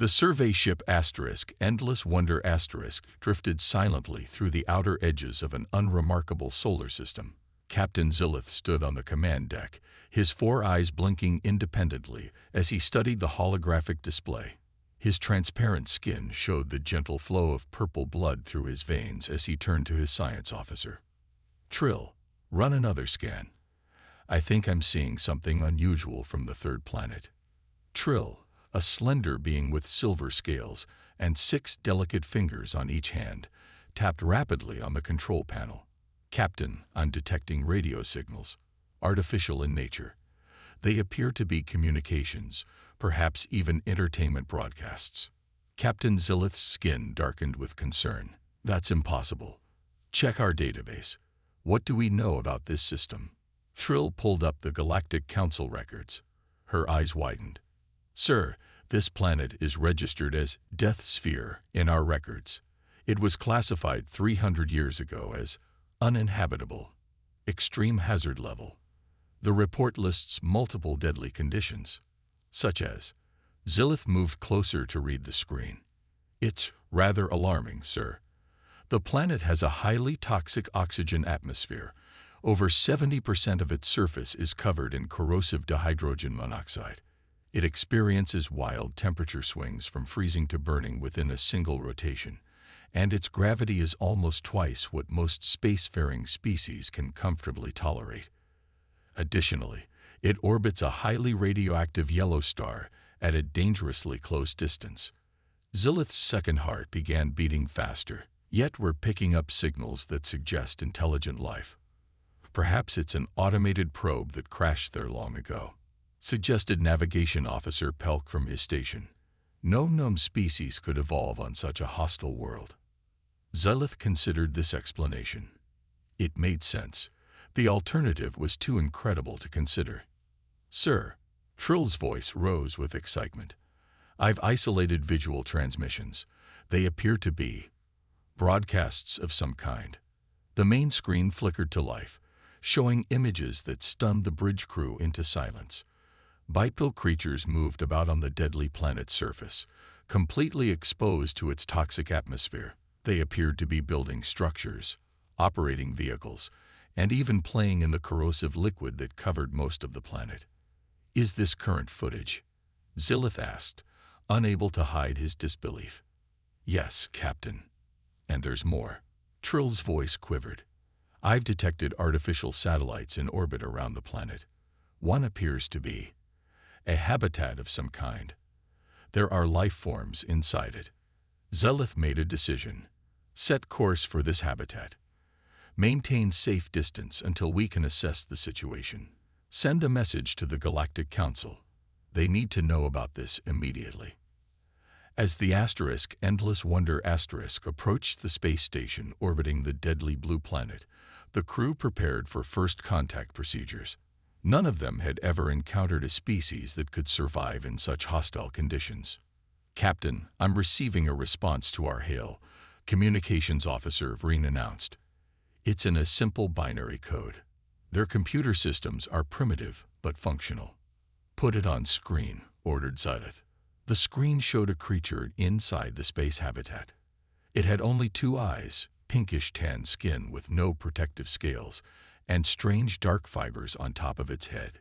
The survey ship Endless Wonder drifted silently through the outer edges of an unremarkable solar system. Captain Zillith stood on the command deck, his four eyes blinking independently as he studied the holographic display. His transparent skin showed the gentle flow of purple blood through his veins as he turned to his science officer. "Trill, run another scan. I think I'm seeing something unusual from the third planet." Trill, a slender being with silver scales and 6 delicate fingers on each hand, tapped rapidly on the control panel. "Captain, I'm detecting radio signals, artificial in nature. They appear to be communications, perhaps even entertainment broadcasts." Captain Zillith's skin darkened with concern. "That's impossible. Check our database. What do we know about this system?" Trill pulled up the Galactic Council records. Her eyes widened. "Sir, this planet is registered as Death Sphere in our records. It was classified 300 years ago as uninhabitable, extreme hazard level. The report lists multiple deadly conditions, such as..." Zillith moved closer to read the screen. "It's rather alarming, sir. The planet has a highly toxic oxygen atmosphere. Over 70% of its surface is covered in corrosive dihydrogen monoxide. It experiences wild temperature swings from freezing to burning within a single rotation, and its gravity is almost twice what most spacefaring species can comfortably tolerate. Additionally, it orbits a highly radioactive yellow star at a dangerously close distance." Zillith's second heart began beating faster, yet we're picking up signals that suggest intelligent life. "Perhaps it's an automated probe that crashed there long ago," suggested Navigation Officer Pelk from his station. "No known species could evolve on such a hostile world." Zillith considered this explanation. It made sense. The alternative was too incredible to consider. "Sir," Trill's voice rose with excitement, "I've isolated visual transmissions. They appear to be broadcasts of some kind." The main screen flickered to life, showing images that stunned the bridge crew into silence. Bipedal creatures moved about on the deadly planet's surface, completely exposed to its toxic atmosphere. They appeared to be building structures, operating vehicles, and even playing in the corrosive liquid that covered most of the planet. "Is this current footage?" Zillith asked, unable to hide his disbelief. "Yes, Captain. And there's more." Trill's voice quivered. "I've detected artificial satellites in orbit around the planet. One appears to be a habitat of some kind. There are life forms inside it." Zillith made a decision. "Set course for this habitat. Maintain safe distance until we can assess the situation. Send a message to the Galactic Council. They need to know about this immediately." As the Endless Wonder approached the space station orbiting the deadly blue planet, the crew prepared for first contact procedures. None of them had ever encountered a species that could survive in such hostile conditions. "Captain, I'm receiving a response to our hail," Communications Officer Vreen announced. "It's in a simple binary code. Their computer systems are primitive but functional." "Put it on screen," ordered Zillith. The screen showed a creature inside the space habitat. It had only 2 eyes, pinkish tan skin with no protective scales, and strange dark fibers on top of its head.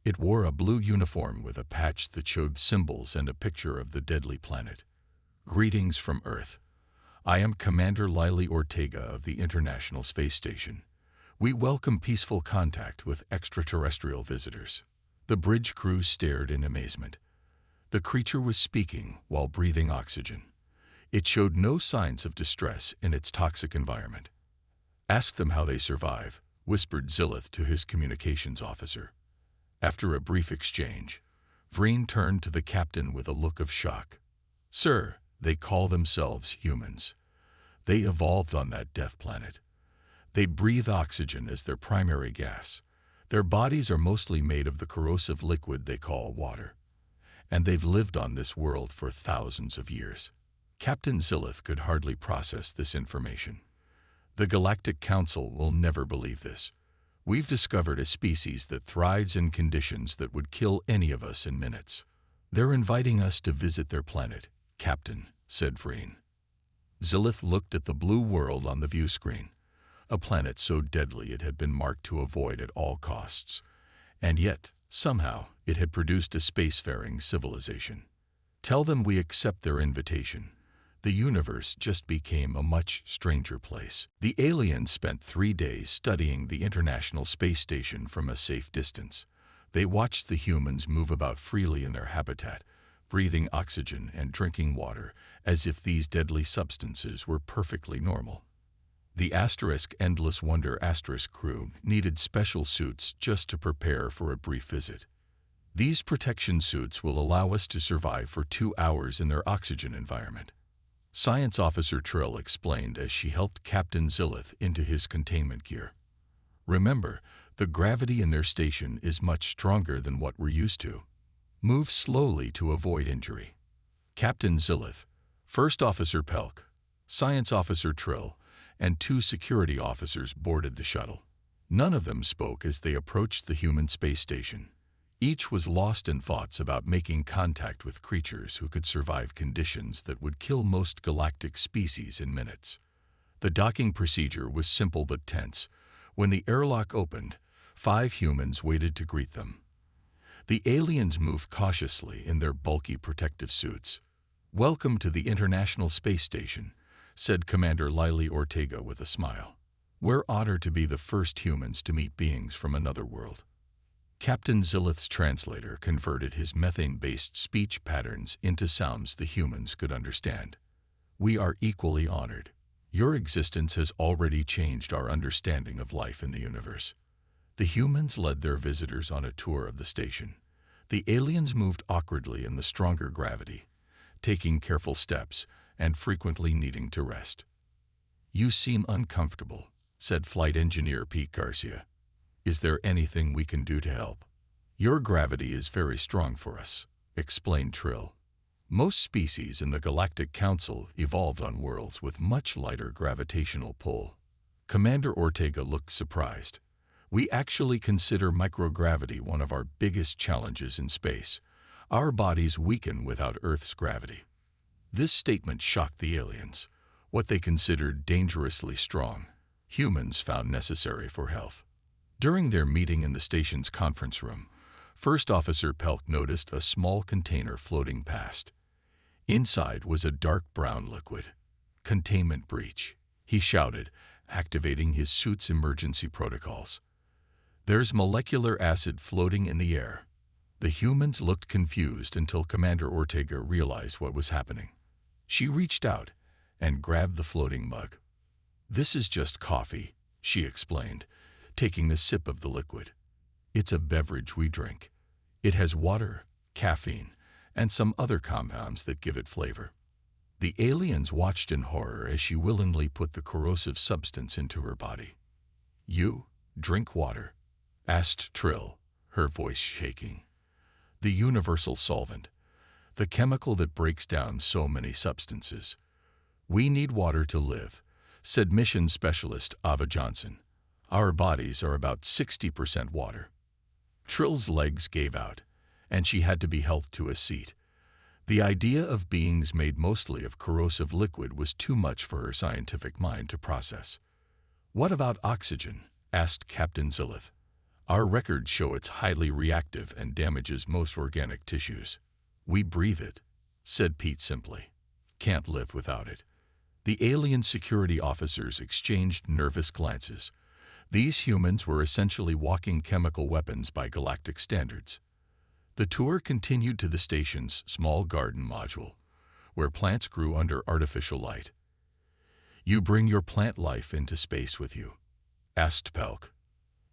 It wore a blue uniform with a patch that showed symbols and a picture of the deadly planet. "Greetings from Earth. I am Commander Lily Ortega of the International Space Station. We welcome peaceful contact with extraterrestrial visitors." The bridge crew stared in amazement. The creature was speaking while breathing oxygen. It showed no signs of distress in its toxic environment. "Ask them how they survive," whispered Zillith to his communications officer. After a brief exchange, Vreen turned to the captain with a look of shock. "Sir, they call themselves humans. They evolved on that death planet. They breathe oxygen as their primary gas. Their bodies are mostly made of the corrosive liquid they call water. And they've lived on this world for thousands of years." Captain Zillith could hardly process this information. "The Galactic Council will never believe this. We've discovered a species that thrives in conditions that would kill any of us in minutes. They're inviting us to visit their planet, "Captain," said Vreen. Zilith looked at the blue world on the view screen, a planet so deadly it had been marked to avoid at all costs. And yet, somehow, it had produced a spacefaring civilization. Tell them we accept their invitation. The universe just became a much stranger place. The aliens spent 3 days studying the International Space Station from a safe distance. They watched the humans move about freely in their habitat, breathing oxygen and drinking water as if these deadly substances were perfectly normal. The Endless Wonder crew needed special suits just to prepare for a brief visit. These protection suits will allow us to survive for 2 hours in their oxygen environment. Science Officer Trill explained as she helped Captain Zilith into his containment gear. Remember, the gravity in their station is much stronger than what we're used to. Move slowly to avoid injury. Captain Zilith, First Officer Pelk, Science Officer Trill, and 2 security officers boarded the shuttle. None of them spoke as they approached the human space station. Each was lost in thoughts about making contact with creatures who could survive conditions that would kill most galactic species in minutes. The docking procedure was simple but tense. When the airlock opened, 5 humans waited to greet them. The aliens moved cautiously in their bulky protective suits. "Welcome to the International Space Station," said Commander Lily Ortega with a smile. "We're honored to be the first humans to meet beings from another world." Captain Zilith's translator converted his methane-based speech patterns into sounds the humans could understand. "We are equally honored. Your existence has already changed our understanding of life in the universe." The humans led their visitors on a tour of the station. The aliens moved awkwardly in the stronger gravity, taking careful steps and frequently needing to rest. "You seem uncomfortable," said Flight Engineer Pete Garcia. "Is there anything we can do to help?" "Your gravity is very strong for us," explained Trill. "Most species in the Galactic Council evolved on worlds with much lighter gravitational pull." Commander Ortega looked surprised. "We actually consider microgravity one of our biggest challenges in space. Our bodies weaken without Earth's gravity." This statement shocked the aliens. What they considered dangerously strong, humans found necessary for health. During their meeting in the station's conference room, First Officer Pelk noticed a small container floating past. Inside was a dark brown liquid. "Containment breach," he shouted, activating his suit's emergency protocols. "There's molecular acid floating in the air." The humans looked confused until Commander Ortega realized what was happening. She reached out and grabbed the floating mug. "This is just coffee," she explained, taking a sip of the liquid. "It's a beverage we drink. It has water, caffeine, and some other compounds that give it flavor." The aliens watched in horror as she willingly put the corrosive substance into her body. "You drink water?" asked Trill, her voice shaking. "The universal solvent, the chemical that breaks down so many substances. We need water to live," said Mission Specialist Ava Johnson. "Our bodies are about 60% water." Trill's legs gave out, and she had to be helped to a seat. The idea of beings made mostly of corrosive liquid was too much for her scientific mind to process. "What about oxygen?" asked Captain Zilith. "Our records show it's highly reactive and damages most organic tissues." "We breathe it," said Pete simply. "Can't live without it." The alien security officers exchanged nervous glances. These humans were essentially walking chemical weapons by galactic standards. The tour continued to the station's small garden module, where plants grew under artificial light. "You bring your plant life into space with you?" asked Pelk.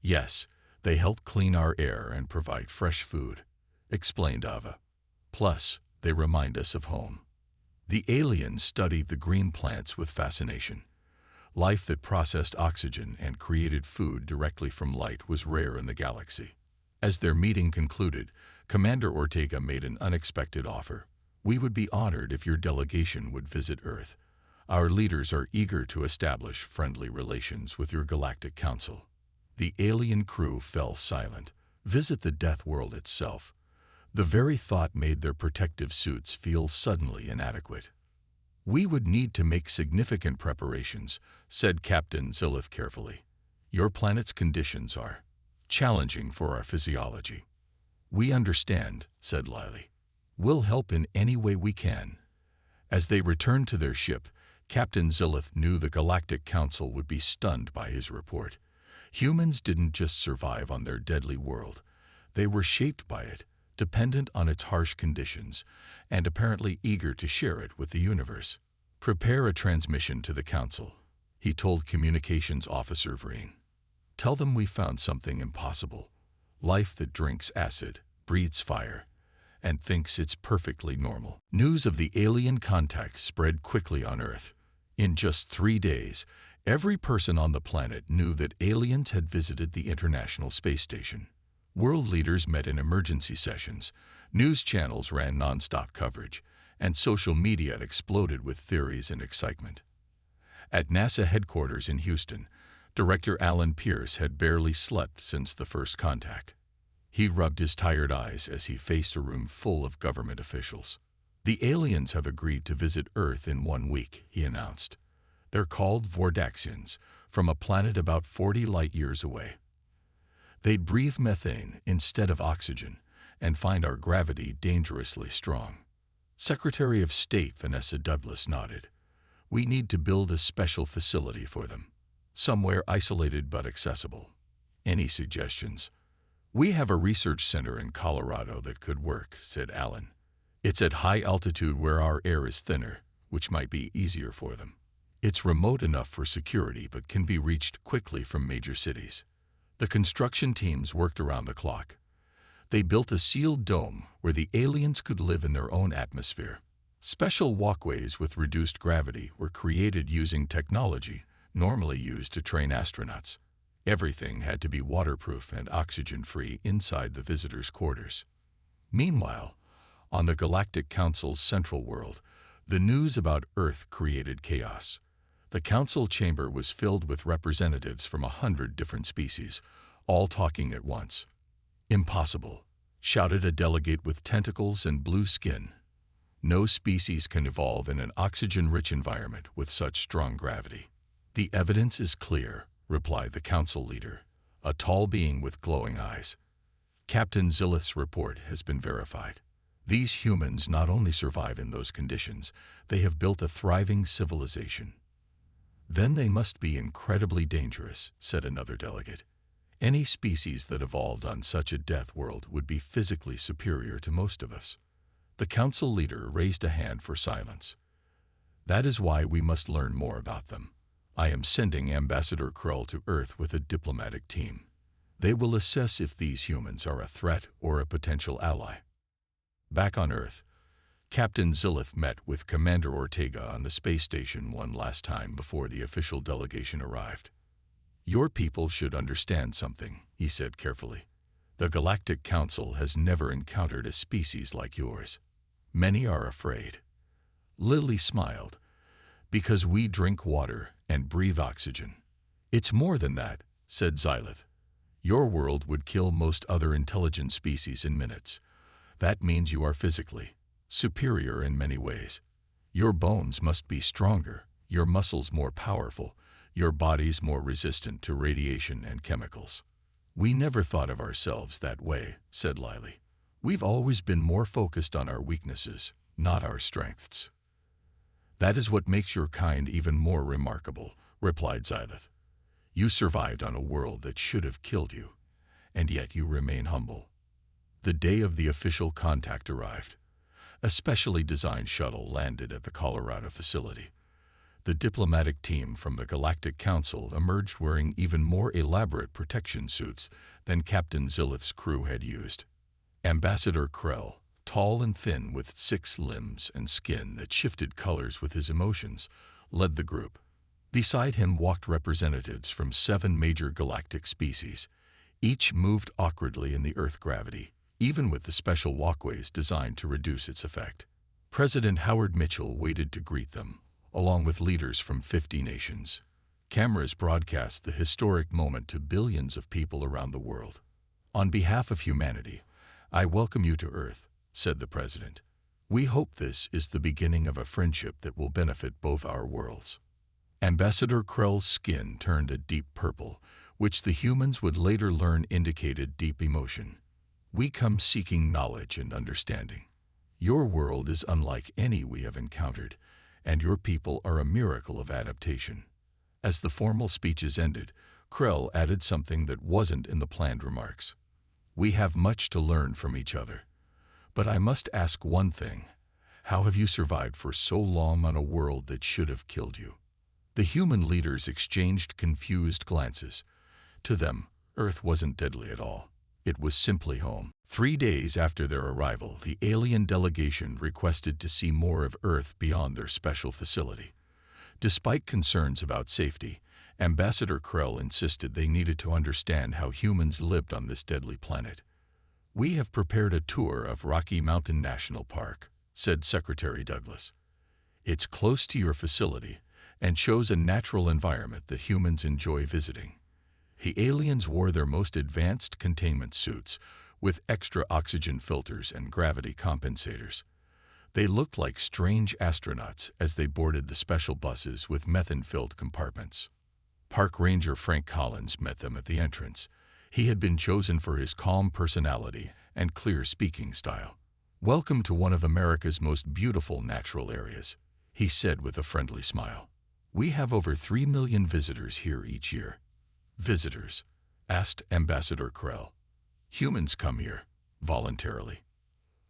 "Yes, they help clean our air and provide fresh food," explained Ava. "Plus, they remind us of home." The aliens studied the green plants with fascination. Life that processed oxygen and created food directly from light was rare in the galaxy. As their meeting concluded, Commander Ortega made an unexpected offer. "We would be honored if your delegation would visit Earth. Our leaders are eager to establish friendly relations with your Galactic Council." The alien crew fell silent. Visit the Death World itself. The very thought made their protective suits feel suddenly inadequate. "We would need to make significant preparations," said Captain Zillith carefully. "Your planet's conditions are challenging for our physiology." "We understand," said Lily. "We'll help in any way we can." As they returned to their ship, Captain Zillith knew the Galactic Council would be stunned by his report. Humans didn't just survive on their deadly world. They were shaped by it, dependent on its harsh conditions, and apparently eager to share it with the universe. "Prepare a transmission to the Council," he told Communications Officer Vreen. "Tell them we found something impossible. Life that drinks acid, breathes fire, and thinks it's perfectly normal." News of the alien contact spread quickly on Earth. In just 3 days, every person on the planet knew that aliens had visited the International Space Station. World leaders met in emergency sessions, news channels ran non-stop coverage, and social media exploded with theories and excitement. At NASA headquarters in Houston, Director Alan Pierce had barely slept since the first contact. He rubbed his tired eyes as he faced a room full of government officials. "The aliens have agreed to visit Earth in 1 week," he announced. "They're called Vordaxians, from a planet about 40 light-years away. They'd breathe methane instead of oxygen and find our gravity dangerously strong." Secretary of State Vanessa Douglas nodded. "We need to build a special facility for them, somewhere isolated but accessible. Any suggestions?" "We have a research center in Colorado that could work," said Alan. "It's at high altitude where our air is thinner, which might be easier for them. It's remote enough for security but can be reached quickly from major cities." The construction teams worked around the clock. They built a sealed dome where the aliens could live in their own atmosphere. Special walkways with reduced gravity were created using technology normally used to train astronauts. Everything had to be waterproof and oxygen-free inside the visitors' quarters. Meanwhile, on the Galactic Council's central world, the news about Earth created chaos. The council chamber was filled with representatives from 100 different species, all talking at once. "Impossible," shouted a delegate with tentacles and blue skin. "No species can evolve in an oxygen-rich environment with such strong gravity." "The evidence is clear," replied the council leader, a tall being with glowing eyes. "Captain Zillith's report has been verified. These humans not only survive in those conditions, they have built a thriving civilization." "Then they must be incredibly dangerous," said another delegate. "Any species that evolved on such a death world would be physically superior to most of us." The council leader raised a hand for silence. "That is why we must learn more about them. I am sending Ambassador Krull to Earth with a diplomatic team. They will assess if these humans are a threat or a potential ally." Back on Earth, Captain Zillith met with Commander Ortega on the space station one last time before the official delegation arrived. "Your people should understand something," he said carefully. "The Galactic Council has never encountered a species like yours. Many are afraid." Lily smiled. "Because we drink water and breathe oxygen." "It's more than that," said Zillith. "Your world would kill most other intelligent species in minutes. That means you are physically superior in many ways. Your bones must be stronger, your muscles more powerful, your bodies more resistant to radiation and chemicals." "We never thought of ourselves that way," said Lily. "We've always been more focused on our weaknesses, not our strengths." "That is what makes your kind even more remarkable," replied Zillith. "You survived on a world that should have killed you, and yet you remain humble." The day of the official contact arrived. A specially designed shuttle landed at the Colorado facility. The diplomatic team from the Galactic Council emerged wearing even more elaborate protection suits than Captain Zillith's crew had used. Ambassador Krell, tall and thin with 6 limbs and skin that shifted colors with his emotions, led the group. Beside him walked representatives from 7 major galactic species. Each moved awkwardly in the Earth gravity, even with the special walkways designed to reduce its effect. President Howard Mitchell waited to greet them, along with leaders from 50 nations. Cameras broadcast the historic moment to billions of people around the world. "On behalf of humanity, "I welcome you to Earth," said the president. "We hope this is the beginning of a friendship that will benefit both our worlds." Ambassador Krell's skin turned a deep purple, which the humans would later learn indicated deep emotion. "We come seeking knowledge and understanding. Your world is unlike any we have encountered, and your people are a miracle of adaptation." As the formal speeches ended, Krell added something that wasn't in the planned remarks. "We have much to learn from each other. But I must ask one thing. How have you survived for so long on a world that should have killed you?" The human leaders exchanged confused glances. To them, Earth wasn't deadly at all. It was simply home. 3 days after their arrival, the alien delegation requested to see more of Earth beyond their special facility. Despite concerns about safety, Ambassador Krell insisted they needed to understand how humans lived on this deadly planet. "We have prepared a tour of Rocky Mountain National Park," said Secretary Douglas. "It's close to your facility and shows a natural environment that humans enjoy visiting." The aliens wore their most advanced containment suits with extra oxygen filters and gravity compensators. They looked like strange astronauts as they boarded the special buses with methane-filled compartments. Park Ranger Frank Collins met them at the entrance. He had been chosen for his calm personality and clear speaking style. "Welcome to one of America's most beautiful natural areas," he said with a friendly smile. "We have over 3 million visitors here each year." "Visitors?" asked Ambassador Krell. "Humans come here, voluntarily."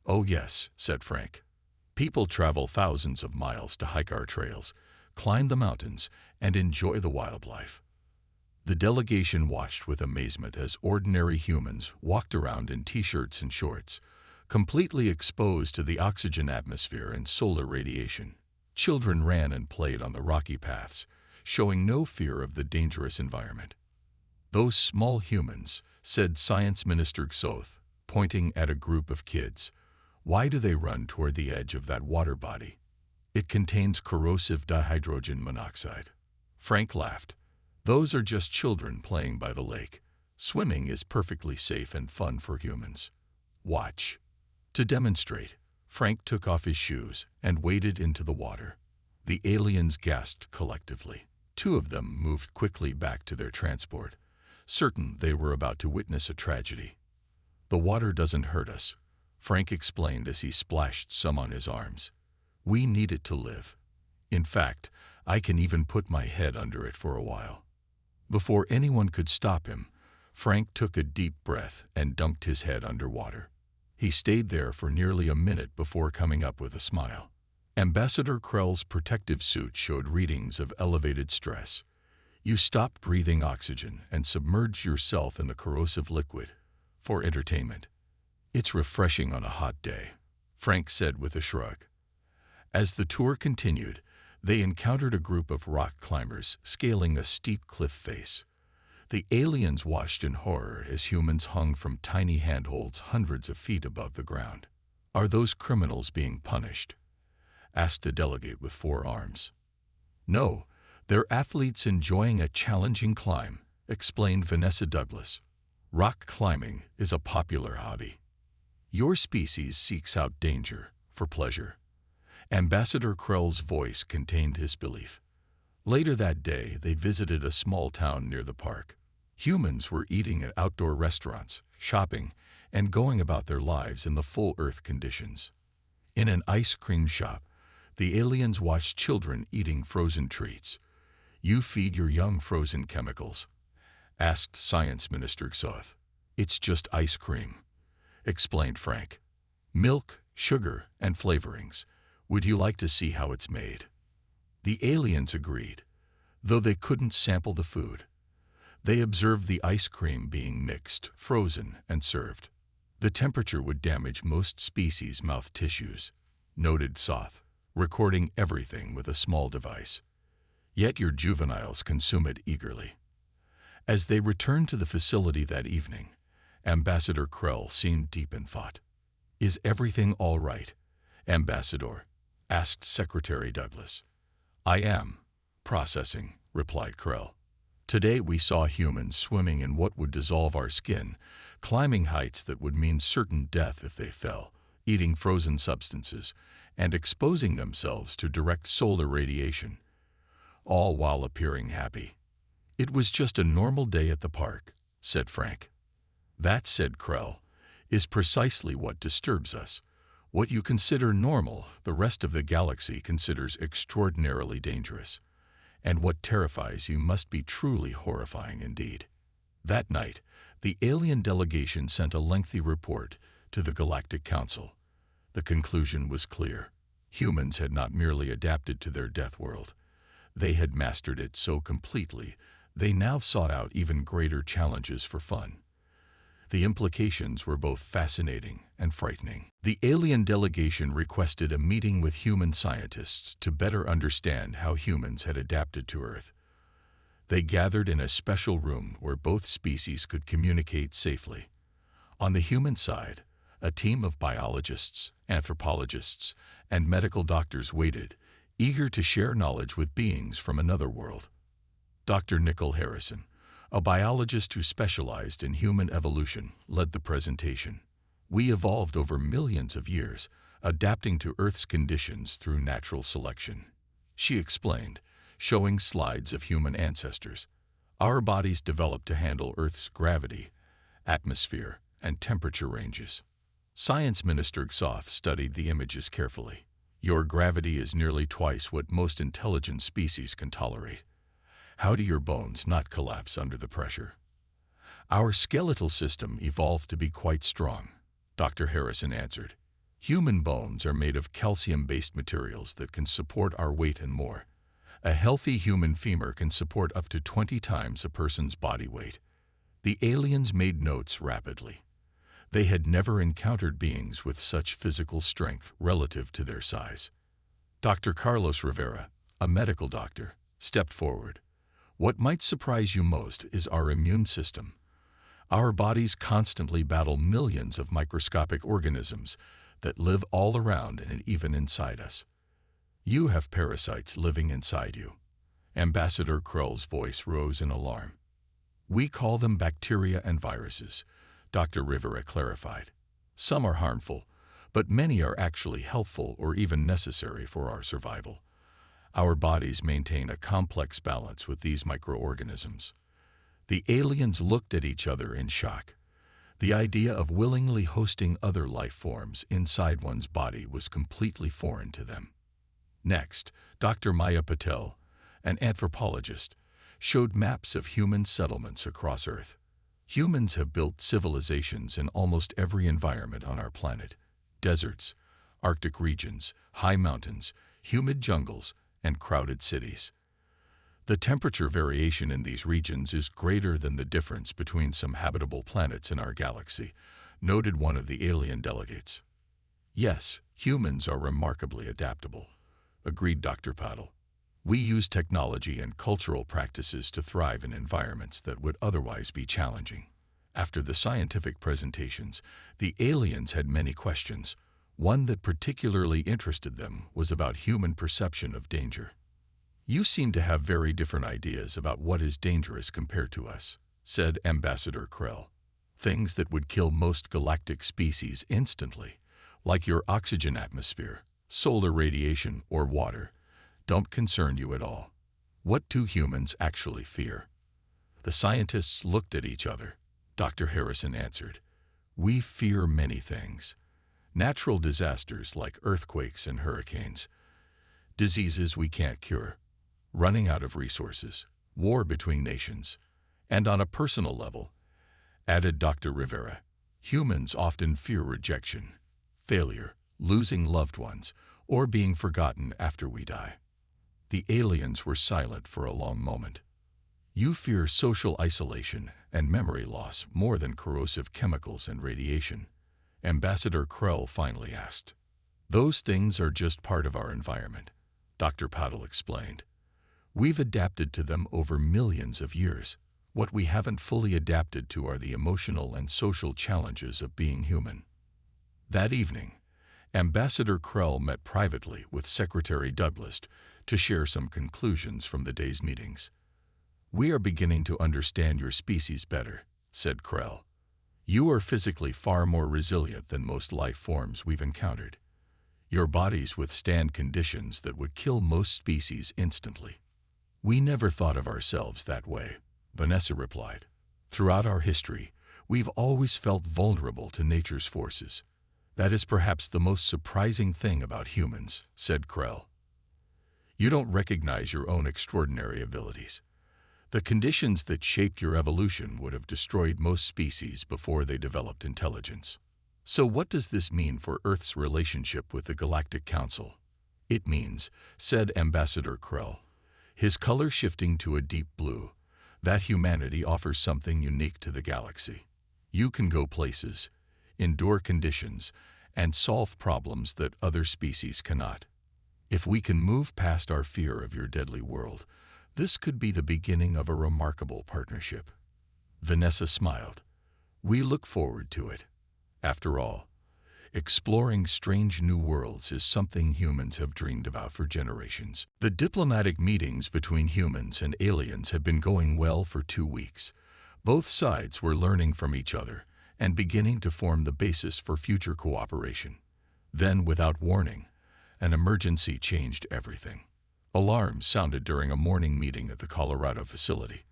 "Oh yes," said Frank. "People travel thousands of miles to hike our trails, climb the mountains, and enjoy the wildlife." The delegation watched with amazement as ordinary humans walked around in t-shirts and shorts, completely exposed to the oxygen atmosphere and solar radiation. Children ran and played on the rocky paths, showing no fear of the dangerous environment. "Those small humans," said Science Minister Xoth, pointing at a group of kids. "Why do they run toward the edge of that water body? It contains corrosive dihydrogen monoxide." Frank laughed. "Those are just children playing by the lake. Swimming is perfectly safe and fun for humans. Watch." To demonstrate, Frank took off his shoes and waded into the water. The aliens gasped collectively. 2 of them moved quickly back to their transport, certain they were about to witness a tragedy. "The water doesn't hurt us," Frank explained as he splashed some on his arms. "We need it to live. In fact, I can even put my head under it for a while." Before anyone could stop him, Frank took a deep breath and dunked his head underwater. He stayed there for nearly a minute before coming up with a smile. Ambassador Krell's protective suit showed readings of elevated stress. "You stopped breathing oxygen and submerged yourself in the corrosive liquid for entertainment. It's refreshing on a hot day," Frank said with a shrug. As the tour continued, they encountered a group of rock climbers scaling a steep cliff face. The aliens watched in horror as humans hung from tiny handholds hundreds of feet above the ground. "Are those criminals being punished?" asked a delegate with 4 arms. "No, they're athletes enjoying a challenging climb," explained Vanessa Douglas. "Rock climbing is a popular hobby. Your species seeks out danger for pleasure." Ambassador Krell's voice contained his belief. Later that day, they visited a small town near the park. Humans were eating at outdoor restaurants, shopping, and going about their lives in the full Earth conditions. In an ice cream shop, the aliens watched children eating frozen treats. "You feed your young frozen chemicals?" asked Science Minister Xoth. "It's just ice cream," explained Frank. "Milk, sugar, and flavorings. Would you like to see how it's made?" The aliens agreed, though they couldn't sample the food. They observed the ice cream being mixed, frozen, and served. "The temperature would damage most species' mouth tissues," noted Xoth, recording everything with a small device. "Yet your juveniles consume it eagerly." As they returned to the facility that evening, Ambassador Krell seemed deep in thought. "Is everything all right, Ambassador?" asked Secretary Douglas. "I am processing," replied Krell. "Today we saw humans swimming in what would dissolve our skin, climbing heights that would mean certain death if they fell, eating frozen substances, and exposing themselves to direct solar radiation, all while appearing happy. "It was just a normal day at the park," said Frank. "That," said Krell, "is precisely what disturbs us. What you consider normal, the rest of the galaxy considers extraordinarily dangerous. And what terrifies you must be truly horrifying indeed." That night, the alien delegation sent a lengthy report to the Galactic Council. The conclusion was clear. Humans had not merely adapted to their death world. They had mastered it so completely, they now sought out even greater challenges for fun. The implications were both fascinating and frightening. The alien delegation requested a meeting with human scientists to better understand how humans had adapted to Earth. They gathered in a special room where both species could communicate safely. On the human side, a team of biologists, anthropologists, and medical doctors waited, eager to share knowledge with beings from another world. Dr. Nicole Harrison, a biologist who specialized in human evolution, led the presentation. "We evolved over millions of years, adapting to Earth's conditions through natural selection," she explained, showing slides of human ancestors. "Our bodies developed to handle Earth's gravity, atmosphere, and temperature ranges." Science Minister Gsoff studied the images carefully. "Your gravity is nearly twice what most intelligent species can tolerate. How do your bones not collapse under the pressure?" "Our skeletal system evolved to be quite strong," Dr. Harrison answered. "Human bones are made of calcium-based materials that can support our weight and more. A healthy human femur can support up to 20 times a person's body weight." The aliens made notes rapidly. They had never encountered beings with such physical strength relative to their size. Dr. Carlos Rivera, a medical doctor, stepped forward. "What might surprise you most is our immune system. Our bodies constantly battle millions of microscopic organisms that live all around and even inside us. You have parasites living inside you." Ambassador Krell's voice rose in alarm. "We call them bacteria and viruses," Dr. Rivera clarified. "Some are harmful, but many are actually helpful or even necessary for our survival. Our bodies maintain a complex balance with these microorganisms." The aliens looked at each other in shock. The idea of willingly hosting other life forms inside one's body was completely foreign to them. Next, Dr. Maya Patel, an anthropologist, showed maps of human settlements across Earth. Humans have built civilizations in almost every environment on our planet: deserts, Arctic regions, high mountains, humid jungles, and crowded cities. The temperature variation in these regions is greater than the difference between some habitable planets in our galaxy, noted one of the alien delegates. "Yes, humans are remarkably adaptable," agreed Dr. Patel. "We use technology and cultural practices to thrive in environments that would otherwise be challenging." After the scientific presentations, the aliens had many questions. One that particularly interested them was about human perception of danger. "You seem to have very different ideas about what is dangerous compared to us," said Ambassador Krell. "Things that would kill most galactic species instantly, like your oxygen atmosphere, solar radiation, or water, don't concern you at all. What do humans actually fear?" The scientists looked at each other. Dr. Harrison answered, "We fear many things. Natural disasters like earthquakes and hurricanes, diseases we can't cure, running out of resources, war between nations, and on a personal level," added Dr. Rivera, "humans often fear rejection, failure, losing loved ones, or being forgotten after we die." The aliens were silent for a long moment. "You fear social isolation and memory loss more than corrosive chemicals and radiation," Ambassador Krell finally asked. "Those things are just part of our environment," Dr. Patel explained. "We've adapted to them over millions of years. What we haven't fully adapted to are the emotional and social challenges of being human." That evening, Ambassador Krell met privately with Secretary Deadliest to share some conclusions from the day's meetings. "We are beginning to understand your species better," said Krell. You are physically far more resilient than most life forms we've encountered. Your bodies withstand conditions that would kill most species instantly. We never thought of ourselves that way, Vanessa replied. Throughout our history, we've always felt vulnerable to nature's forces. That is perhaps the most surprising thing about humans, said Krell. You don't recognize your own extraordinary abilities. The conditions that shaped your evolution would have destroyed most species before they developed intelligence. So what does this mean for Earth's relationship with the Galactic Council? It means, said Ambassador Krell, his color shifting to a deep blue, that humanity offers something unique to the galaxy. You can go places, endure conditions, and solve problems that other species cannot. If we can move past our fear of your deadly world, this could be the beginning of a remarkable partnership. Vanessa smiled. We look forward to it. After all, exploring strange new worlds is something humans have dreamed about for generations. The diplomatic meetings between humans and aliens have been going well for 2 weeks. Both sides were learning from each other and beginning to form the basis for future cooperation. Then, without warning, an emergency changed everything. Alarms sounded during a morning meeting at the Colorado facility.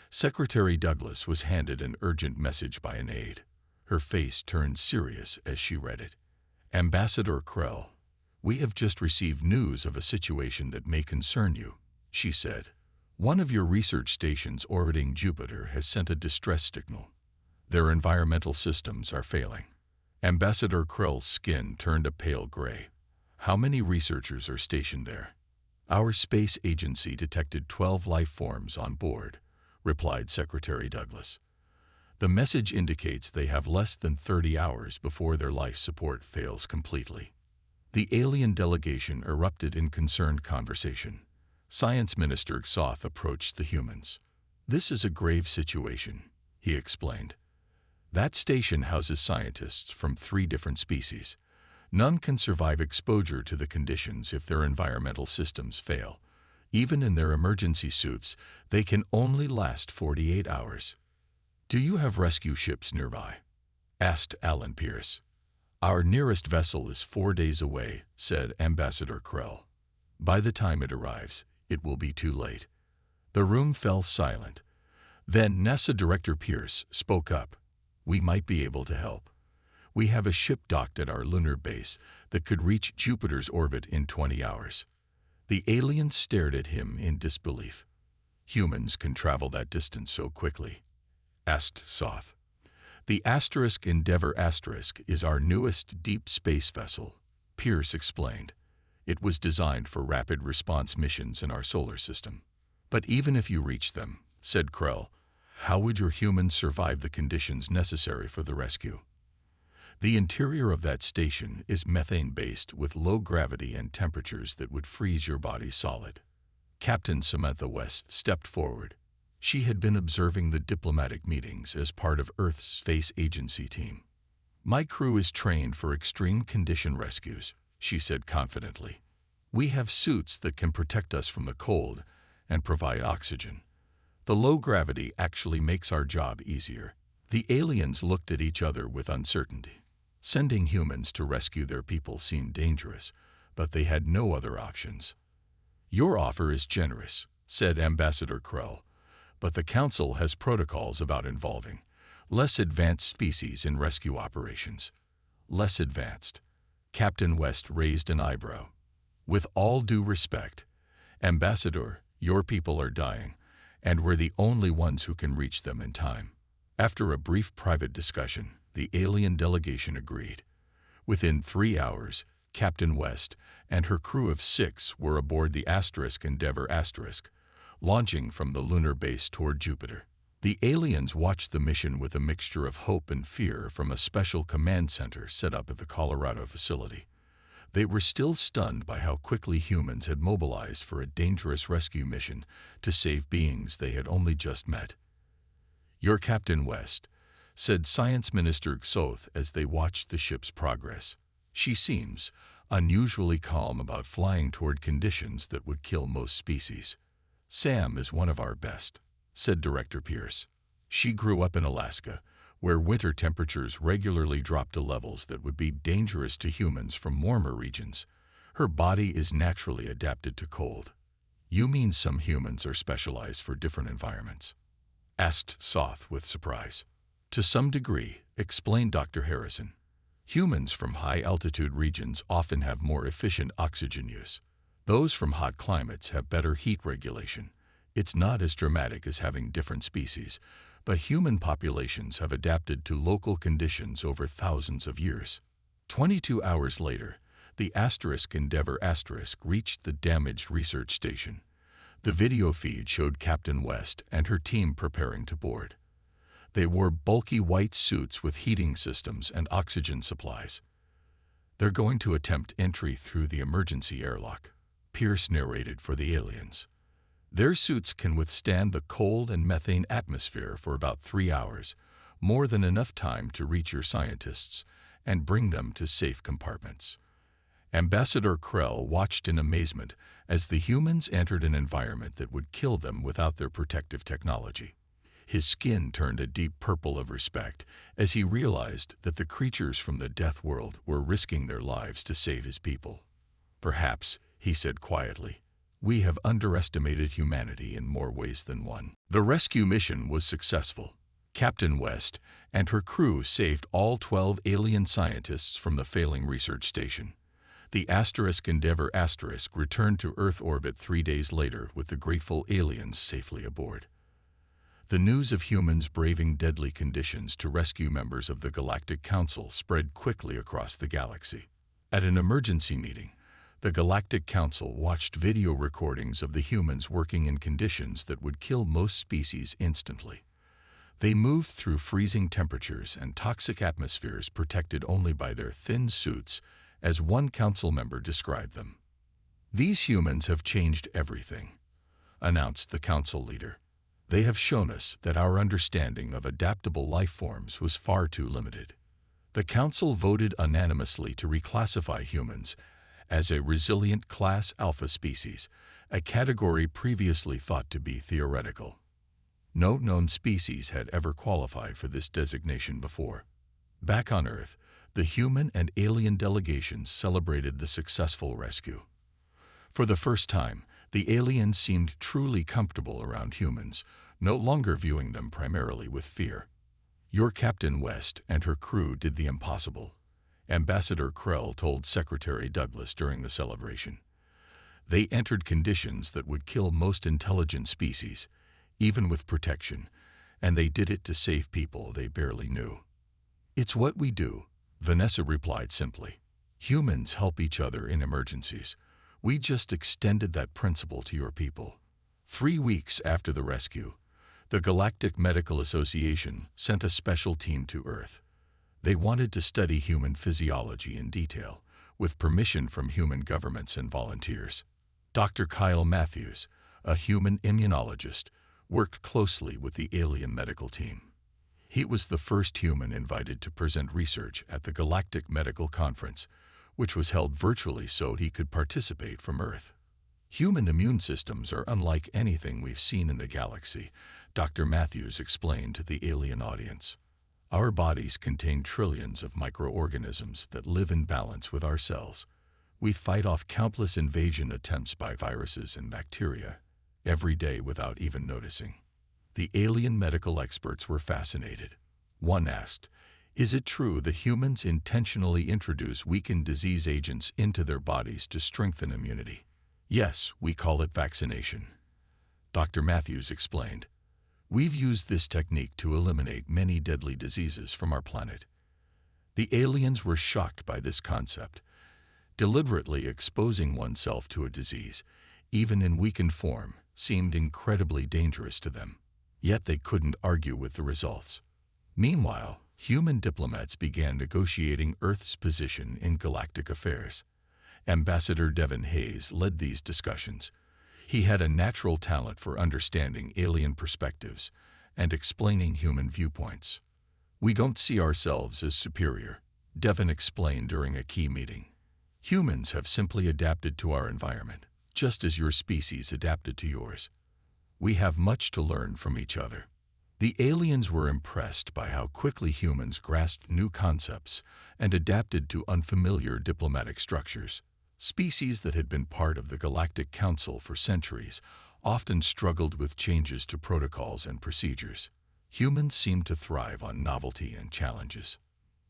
Secretary Douglas was handed an urgent message by an aide. Her face turned serious as she read it. Ambassador Krell, we have just received news of a situation that may concern you, she said. One of your research stations orbiting Jupiter has sent a distress signal. Their environmental systems are failing. Ambassador Krell's skin turned a pale gray. How many researchers are stationed there? Our space agency detected 12 life forms on board, replied Secretary Douglas. The message indicates they have less than 30 hours before their life support fails completely. The alien delegation erupted in concerned conversation. Science Minister Xoth approached the humans. This is a grave situation, he explained. That station houses scientists from 3 different species. None can survive exposure to the conditions if their environmental systems fail. Even in their emergency suits, they can only last 48 hours. Do you have rescue ships nearby? Asked Alan Pierce. Our nearest vessel is 4 days away, said Ambassador Krell. By the time it arrives, it will be too late. The room fell silent. Then NASA Director Pierce spoke up. We might be able to help. We have a ship docked at our lunar base that could reach Jupiter's orbit in 20 hours. The aliens stared at him in disbelief. Humans can travel that distance so quickly, asked Xoth. The Endeavour is our newest deep space vessel, Pierce explained. It was designed for rapid response missions in our solar system. But even if you reach them, said Krell, how would your humans survive the conditions necessary for the rescue? The interior of that station is methane-based with low gravity and temperatures that would freeze your body solid. Captain Samantha West stepped forward. She had been observing the diplomatic meetings as part of Earth's space agency team. My crew is trained for extreme condition rescues, she said confidently. We have suits that can protect us from the cold and provide oxygen. The low gravity actually makes our job easier. The aliens looked at each other with uncertainty. Sending humans to rescue their people seemed dangerous, but they had no other options. Your offer is generous, said Ambassador Krell, but the Council has protocols about involving less advanced species in rescue operations. Less advanced. Captain West raised an eyebrow. With all due respect, Ambassador, your people are dying, and we're the only ones who can reach them in time. After a brief private discussion, the alien delegation agreed. Within 3 hours, Captain West and her crew of 6 were aboard the Endeavour launching from the lunar base toward Jupiter. The aliens watched the mission with a mixture of hope and fear from a special command center set up at the Colorado facility. They were still stunned by how quickly humans had mobilized for a dangerous rescue mission to save beings they had only just met. Your Captain West, said Science Minister Xoth as they watched the ship's progress. She seems unusually calm about flying toward conditions that would kill most species. Sam is one of our best, said Director Pierce. She grew up in Alaska, where winter temperatures regularly drop to levels that would be dangerous to humans from warmer regions. Her body is naturally adapted to cold. You mean some humans are specialized for different environments? Asked Soth with surprise. To some degree, explained Dr. Harrison. Humans from high-altitude regions often have more efficient oxygen use. Those from hot climates have better heat regulation. It's not as dramatic as having different species, but human populations have adapted to local conditions over thousands of years. 22 hours later, the Endeavour reached the damaged research station. The video feed showed Captain West and her team preparing to board. They wore bulky white suits with heating systems and oxygen supplies. They're going to attempt entry through the emergency airlock, Pierce narrated for the aliens. Their suits can withstand the cold and methane atmosphere for about 3 hours, more than enough time to reach your scientists and bring them to safe compartments. Ambassador Krell watched in amazement as the humans entered an environment that would kill them without their protective technology. His skin turned a deep purple of respect as he realized that the creatures from the death world were risking their lives to save his people. Perhaps, he said quietly, we have underestimated humanity in more ways than one. The rescue mission was successful. Captain West and her crew saved all 12 alien scientists from the failing research station. The Endeavour returned to Earth orbit 3 days later with the grateful aliens safely aboard. The news of humans braving deadly conditions to rescue members of the Galactic Council spread quickly across the galaxy. At an emergency meeting, the Galactic Council watched video recordings of the humans working in conditions that would kill most species instantly. They moved through freezing temperatures and toxic atmospheres protected only by their thin suits, as one council member described them. These humans have changed everything, announced the council leader. They have shown us that our understanding of adaptable life forms was far too limited. The council voted unanimously to reclassify humans as a resilient Class Alpha species, a category previously thought to be theoretical. No known species had ever qualified for this designation before. Back on Earth, the human and alien delegations celebrated the successful rescue. For the first time, the aliens seemed truly comfortable around humans, no longer viewing them primarily with fear. Your Captain West and her crew did the impossible, Ambassador Krell told Secretary Douglas during the celebration. They entered conditions that would kill most intelligent species, even with protection, and they did it to save people they barely knew. It's what we do, Vanessa replied simply. Humans help each other in emergencies. We just extended that principle to your people. 3 weeks after the rescue, the Galactic Medical Association sent a special team to Earth. They wanted to study human physiology in detail, with permission from human governments and volunteers. Dr. Kyle Matthews, a human immunologist, worked closely with the alien medical team. He was the first human invited to present research at the Galactic Medical Conference, which was held virtually so he could participate from Earth. Human immune systems are unlike anything we've seen in the galaxy, Dr. Matthews explained to the alien audience. Our bodies contain trillions of microorganisms that live in balance with our cells. We fight off countless invasion attempts by viruses and bacteria every day without even noticing. The alien medical experts were fascinated. One asked, is it true that humans intentionally introduce weakened disease agents into their bodies to strengthen immunity? Yes, we call it vaccination. Dr. Matthews explained. We've used this technique to eliminate many deadly diseases from our planet. The aliens were shocked by this concept. Deliberately exposing oneself to a disease, even in weakened form, seemed incredibly dangerous to them. Yet they couldn't argue with the results. Meanwhile, human diplomats began negotiating Earth's position in galactic affairs. Ambassador Devin Hayes led these discussions. He had a natural talent for understanding alien perspectives and explaining human viewpoints. We don't see ourselves as superior, Devin explained during a key meeting. Humans have simply adapted to our environment, just as your species adapted to yours. We have much to learn from each other. The aliens were impressed by how quickly humans grasped new concepts and adapted to unfamiliar diplomatic structures. Species that had been part of the Galactic Council for centuries often struggled with changes to protocols and procedures. Humans seemed to thrive on novelty and challenges.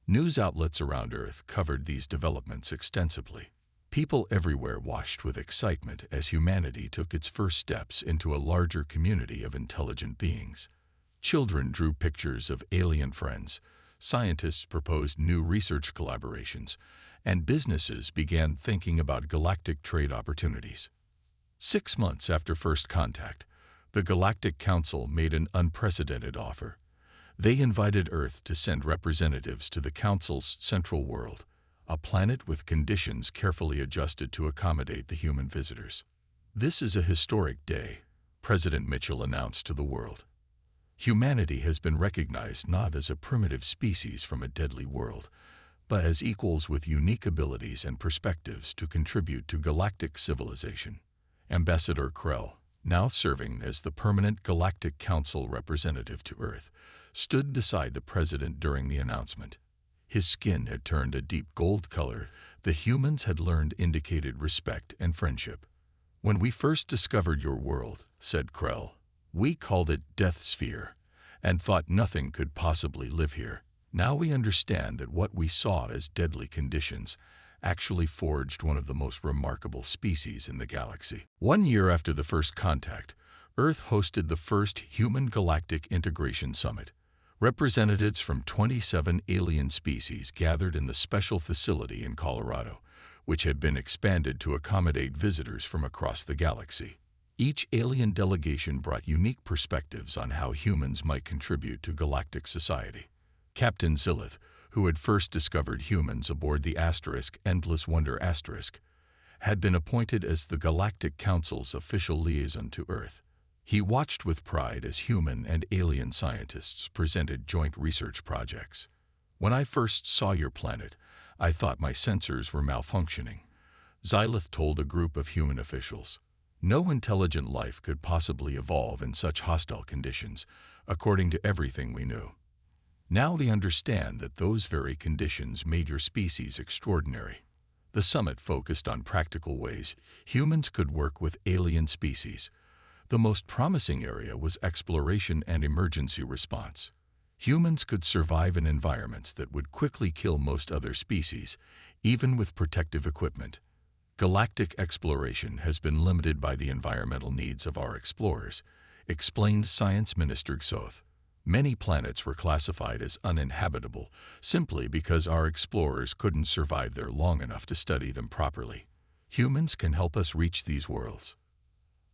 News outlets around Earth covered these developments extensively. People everywhere watched with excitement as humanity took its first steps into a larger community of intelligent beings. Children drew pictures of alien friends, scientists proposed new research collaborations, and businesses began thinking about galactic trade opportunities. 6 months after first contact, the Galactic Council made an unprecedented offer. They invited Earth to send representatives to the Council's central world, a planet with conditions carefully adjusted to accommodate the human visitors. "This is a historic day," President Mitchell announced to the world. "Humanity has been recognized not as a primitive species from a deadly world, but as equals with unique abilities and perspectives to contribute to galactic civilization." Ambassador Krell, now serving as the permanent Galactic Council representative to Earth, stood beside the president during the announcement. His skin had turned a deep gold color the humans had learned indicated respect and friendship. "When we first discovered your world," said Krell, "we called it Death Sphere and thought nothing could possibly live here. Now we understand that what we saw as deadly conditions actually forged one of the most remarkable species in the galaxy." 1 year after the first contact, Earth hosted the first Human Galactic Integration Summit. Representatives from 27 alien species gathered in the special facility in Colorado, which had been expanded to accommodate visitors from across the galaxy. Each alien delegation brought unique perspectives on how humans might contribute to galactic society. Captain Zillith, who had first discovered humans aboard the Endless Wonder had been appointed as the Galactic Council's official liaison to Earth. He watched with pride as human and alien scientists presented joint research projects. "When I first saw your planet, I thought my sensors were malfunctioning," Zillith told a group of human officials. "No intelligent life could possibly evolve in such hostile conditions, according to everything we knew. Now we understand that those very conditions made your species extraordinary." The summit focused on practical ways humans could work with alien species. The most promising area was exploration and emergency response. Humans could survive in environments that would quickly kill most other species, even with protective equipment. "Galactic exploration has been limited by the environmental needs of our explorers," explained Science Minister Xoth. "Many planets were classified as uninhabitable simply because our explorers couldn't survive there long enough to study them properly. Humans can help us reach these worlds."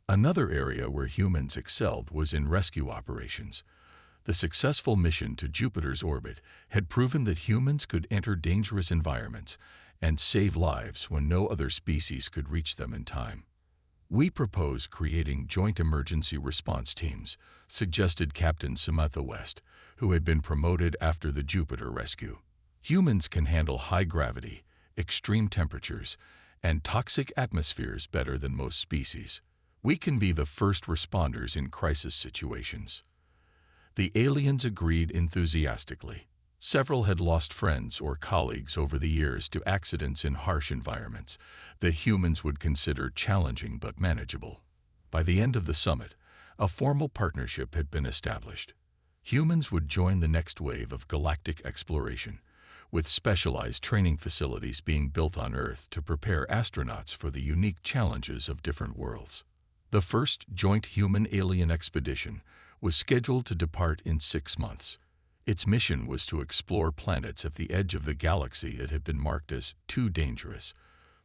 Another area where humans excelled was in rescue operations. The successful mission to Jupiter's orbit had proven that humans could enter dangerous environments and save lives when no other species could reach them in time. "We propose creating joint emergency response teams," suggested Captain Samantha West, who had been promoted after the Jupiter rescue. "Humans can handle high gravity, extreme temperatures, and toxic atmospheres better than most species. We can be the first responders in crisis situations." The aliens agreed enthusiastically. Several had lost friends or colleagues over the years to accidents in harsh environments that humans would consider challenging but manageable. By the end of the summit, a formal partnership had been established. Humans would join the next wave of galactic exploration, with specialized training facilities being built on Earth to prepare astronauts for the unique challenges of different worlds. The first joint human-alien expedition was scheduled to depart in 6 months. Its mission was to explore planets at the edge of the galaxy that had been marked as too dangerous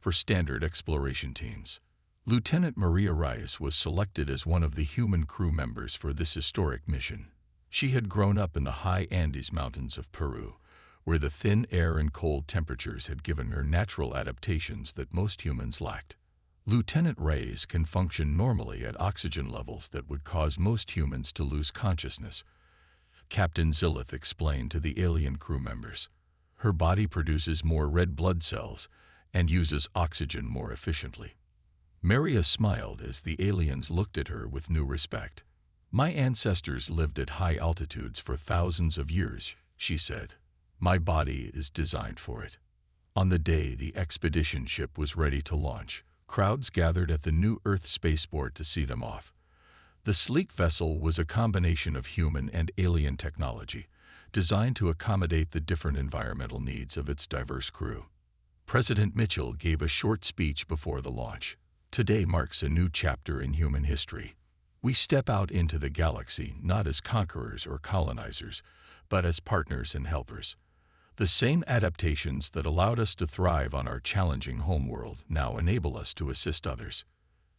for standard exploration teams. Lieutenant Maria Reyes was selected as one of the human crew members for this historic mission. She had grown up in the high Andes Mountains of Peru, where the thin air and cold temperatures had given her natural adaptations that most humans lacked. Lieutenant Reyes can function normally at oxygen levels that would cause most humans to lose consciousness, Captain Zillith explained to the alien crew members. Her body produces more red blood cells and uses oxygen more efficiently. Maria smiled as the aliens looked at her with new respect. My ancestors lived at high altitudes for thousands of years, she said. My body is designed for it. On the day the expedition ship was ready to launch, crowds gathered at the New Earth spaceport to see them off. The sleek vessel was a combination of human and alien technology, designed to accommodate the different environmental needs of its diverse crew. President Mitchell gave a short speech before the launch. Today marks a new chapter in human history. We step out into the galaxy not as conquerors or colonizers, but as partners and helpers. The same adaptations that allowed us to thrive on our challenging homeworld now enable us to assist others.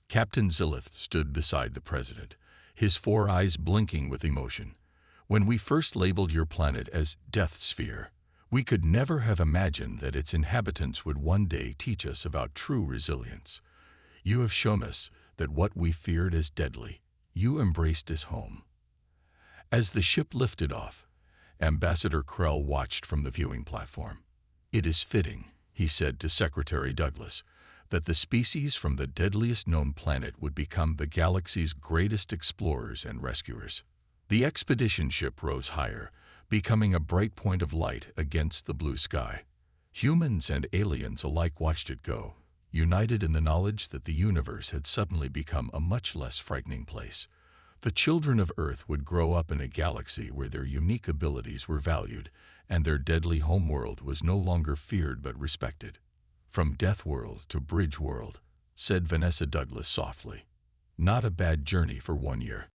Captain Zillith stood beside the president, his 4 eyes blinking with emotion. When we first labeled your planet as Death Sphere, we could never have imagined that its inhabitants would one day teach us about true resilience. You have shown us that what we feared as deadly, you embraced as home. As the ship lifted off, Ambassador Krell watched from the viewing platform. It is fitting, he said to Secretary Douglas, that the species from the deadliest known planet would become the galaxy's greatest explorers and rescuers. The expedition ship rose higher, becoming a bright point of light against the blue sky. Humans and aliens alike watched it go, united in the knowledge that the universe had suddenly become a much less frightening place. The children of Earth would grow up in a galaxy where their unique abilities were valued, and their deadly homeworld was no longer feared but respected. From Death World to Bridge World, said Vanessa Douglas softly. Not a bad journey for 1 year.